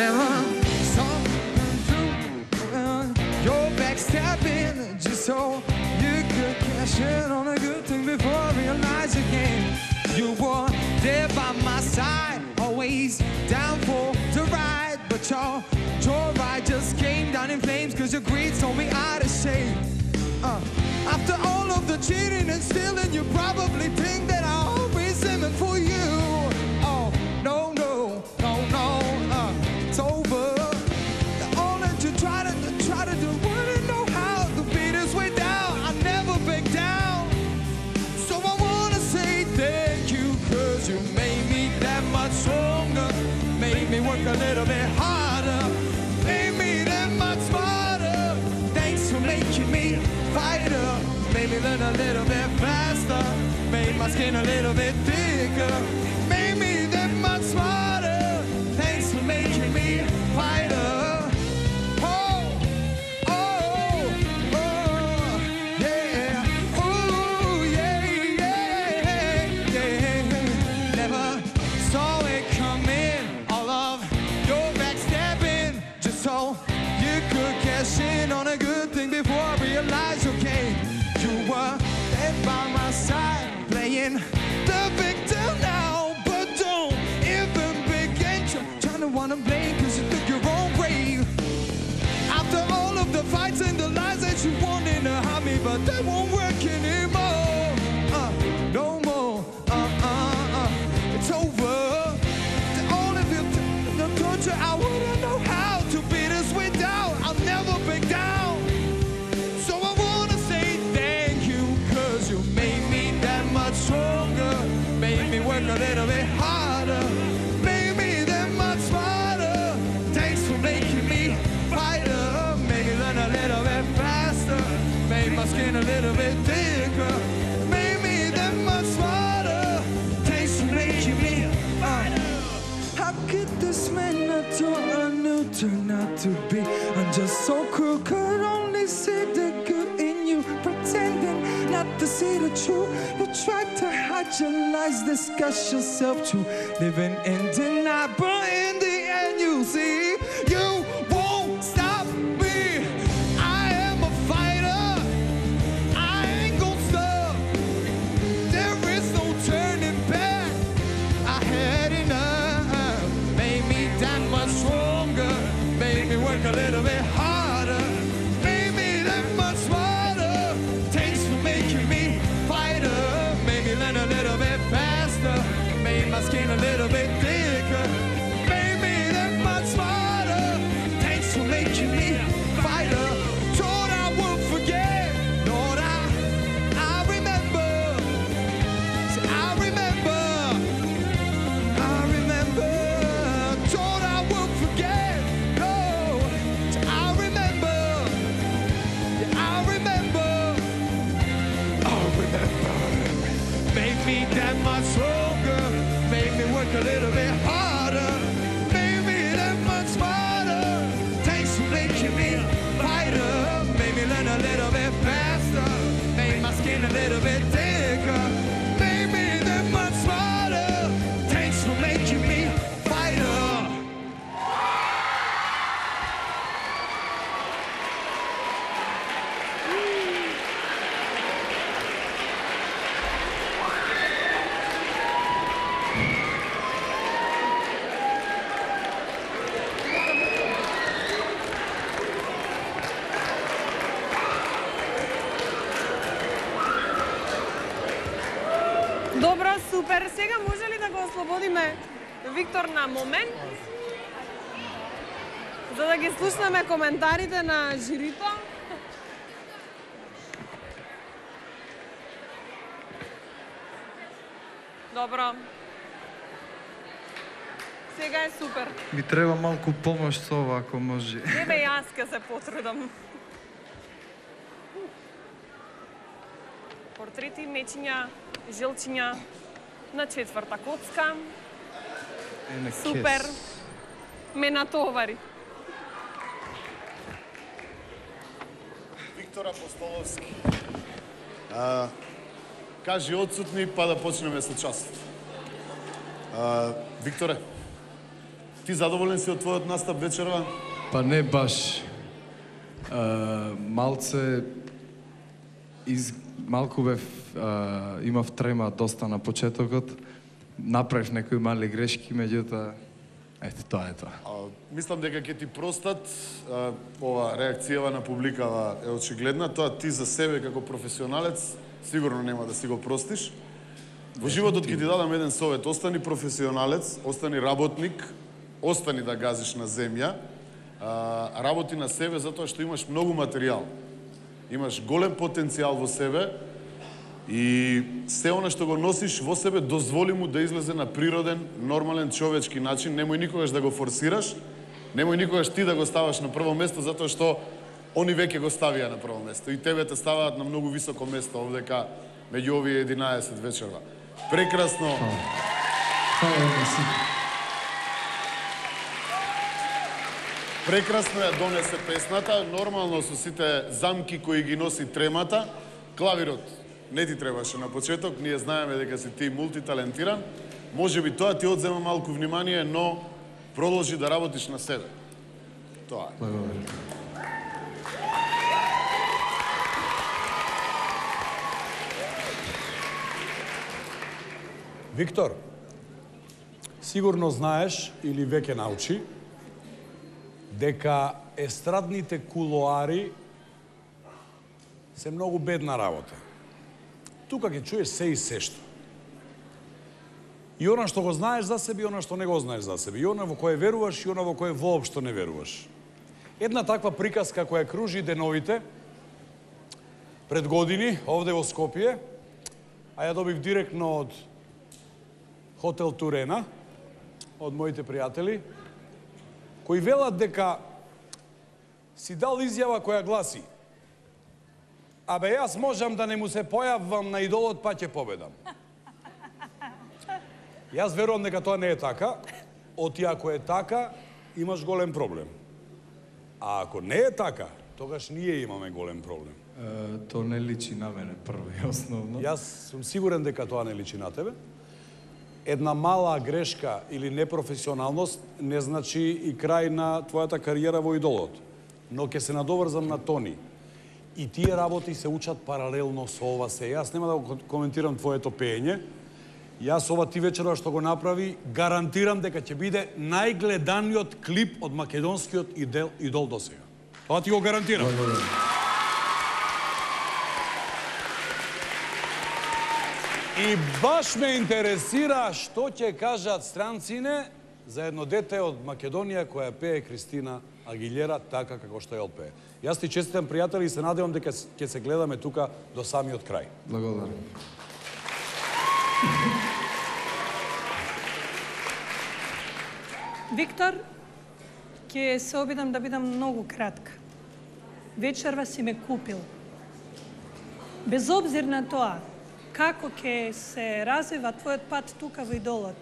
Never something through your backstabbing just so you could cash in on a good thing before I realized again. You were there by my side, always down for the ride, but your joyride just came down in flames cause your greed told me out of shape. After all of the cheating and stealing, you probably think that I always aiming for you. Oh, no, no, no, no, it's over. All that you try to do, wouldn't know how to beat us way down. I never back down. So I wanna say thank you, cause you made me that much stronger. Made me work a little bit harder. Made me that much smarter. Thanks for making me fighter. Made me learn a little bit faster. Made my skin a little bit thicker. Made me that much smarter. Thanks for making me fighter. Oh, oh, oh, yeah. Ooh, yeah, yeah, yeah. Never saw it coming. All of your backstabbing just so you could cash in on a good thing before I realized, okay, you were there by my side, playing the victim now, but don't even begin trying to wanna blame cause you took your own grave. After all of the fights and the lies that you wanted to hide me, but they won't work anymore. No more. It's over. All of your torture, I wouldn't know how to beat us without. I'll never back down. So I wanna say thank you, cause you made me that much stronger. Made me work a little bit harder. Made me that much smarter. Thanks for making me fighter. Made me learn a little bit faster. Made my skin a little bit thicker. Made me that much smarter. Thanks for making me fighter. How could this man I thought I knew turn out to be? I'm just so cruel, could only see the good in you, pretending not to see the truth. You tried to hide your lies, disguise yourself to living in denial, but in the end you see, you won't stop me. I am a fighter, I ain't gon' stop. There is no turning back, I had enough. Made me that much stronger. Made me work a little bit harder. Made me that much smarter. Thanks for making me fighter. Made me learn a little bit faster. Made my skin a little bit thicker. Made me that much smarter. Thanks for making me fighter. Thought I would forget. Lord, I remember. So I remember. I remember. Thought I would forget. No, so I remember. Yeah, I remember. I remember. Made me that much stronger. Made me work a little bit harder. Made me that much smarter. Thanks for making me fighter. Made me learn a little bit faster. Made my skin a little bit thicker. Made me that much smarter. Thanks for making me fighter. Добро, супер. Сега може ли да го ослободиме Виктор на момент? За да ги слушнеме коментарите на жирито. Добро. Сега е супер. Ми треба малку помош со ова, ако може. Не бе, јас ке се потрудам. Портрети, мечиња, жилчиња на четврта коцка. Супер. Ме натовари. Виктор Апостоловски. Кажи отсутни, па да почнеме со част. Викторе, Ти задоволен си од твојот настап вечерва? Па не баш. Малку бев, имав трема доста на почетокот. Направив некои мали грешки, меѓутоа, ето тоа е тоа. Мислам дека ќе ти простат, ова реакцијава на публикава е очигледна, тоа ти за себе како професионалец сигурно нема да си го простиш. Во животот ќе ти дадам еден совет, остани професионалец, остани работник, остани да газиш на земја, работи на себе затоа што имаш многу материјал. Имаш голем потенцијал во себе и се она што го носиш во себе дозволи му да излезе на природен, нормален, човечки начин. Немој никогаш да го форсираш, немој никогаш ти да го ставаш на прво место, затоа што они веќе го ставија на прво место и тебе те ставаат на многу високо место овдека меѓу овие 11 вечерва. Прекрасно. Прекрасно ја донесе песната, нормално со сите замки кои ги носи тремата. Клавирот не ти требаше на почеток, ние знаеме дека си ти мултиталентиран. Можеби тоа ти одзема малку внимание, но продолжи да работиш на себе. Тоа е. Благодарам. Виктор, сигурно знаеш или веќе научи дека естрадните кулоари се многу бедна работа. Тука ќе чуеш се и сешто. И она што го знаеш за себе, и она што не го знаеш за себе. И она во кое веруваш, и она во кое воопшто не веруваш. Една таква приказка која кружи деновите, пред години, овде во Скопје, а ја добив директно од Хотел Турена, од моите пријатели, кои велат дека си дал изјава која гласи: абе, јас можам да не му се појавам на идолот, па ќе победам. Јас верувам дека тоа не е така. Оти ако е така, имаш голем проблем. А ако не е така, тогаш ние имаме голем проблем. Тоа не личи на мене прво и основно. Јас сум сигурен дека тоа не личи на тебе. Една мала грешка или непрофесионалност не значи и крај на твојата кариера во идолот. Но ќе се надоврзам на Тони. И тие работи се учат паралелно со ова се. Јас нема да го коментирам твоето пеење. Јас ова ти вечера што го направи, гарантирам дека ќе биде најгледаниот клип од македонскиот идол до сега. Тоа ти го гарантирам. И баш ме интересира што ќе кажат странцине за едно дете од Македонија која пее Кристина Агилера така како што ја пее. Јас ти честитам, пријатели, и се надевам дека ќе се гледаме тука до самиот крај. Благодарам. Виктор, ќе се обидам да бидам многу кратка. Вечерва си ме купил. Без обзир на тоа како ќе се развива твојот пат тука во идолот,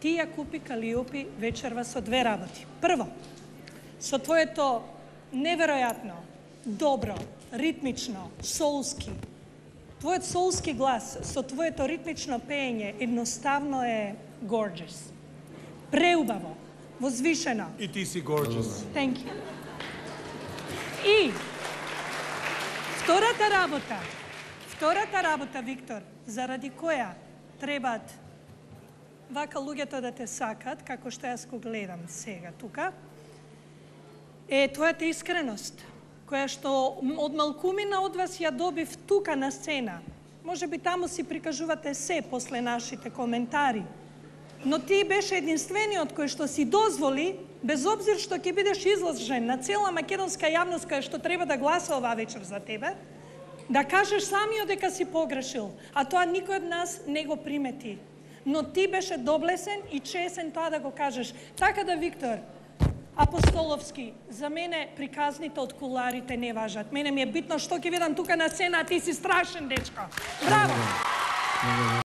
ти ја купи Калиопи вечерва со две работи. Прво, со твоето неверојатно, добро, ритмично, соулски. Твојот соулски глас со твоето ритмично пеење едноставно е gorgeous. Преубаво, возвишено. И ти си gorgeous. Thank you. И втората работа, Виктор, заради која требаат вака луѓето да те сакат, како што јас го гледам сега тука, е твојата искреност, која што од малкумина од вас ја добив тука на сцена. Може би таму си прикажувате се после нашите коментари, но ти беше единствениот кој што си дозволи, без обзир што ќе бидеш изложен на цела македонска јавност која што треба да гласа оваа вечер за тебе, да кажеш самиот дека си погрешил, а тоа никој од нас не го примети. Но ти беше доблесен и чесен тоа да го кажеш. Така да, Виктор Апостоловски, за мене приказните од куларите не важат. Мене ми е битно што ќе видам тука на сцена, а ти си страшен дечко. Браво!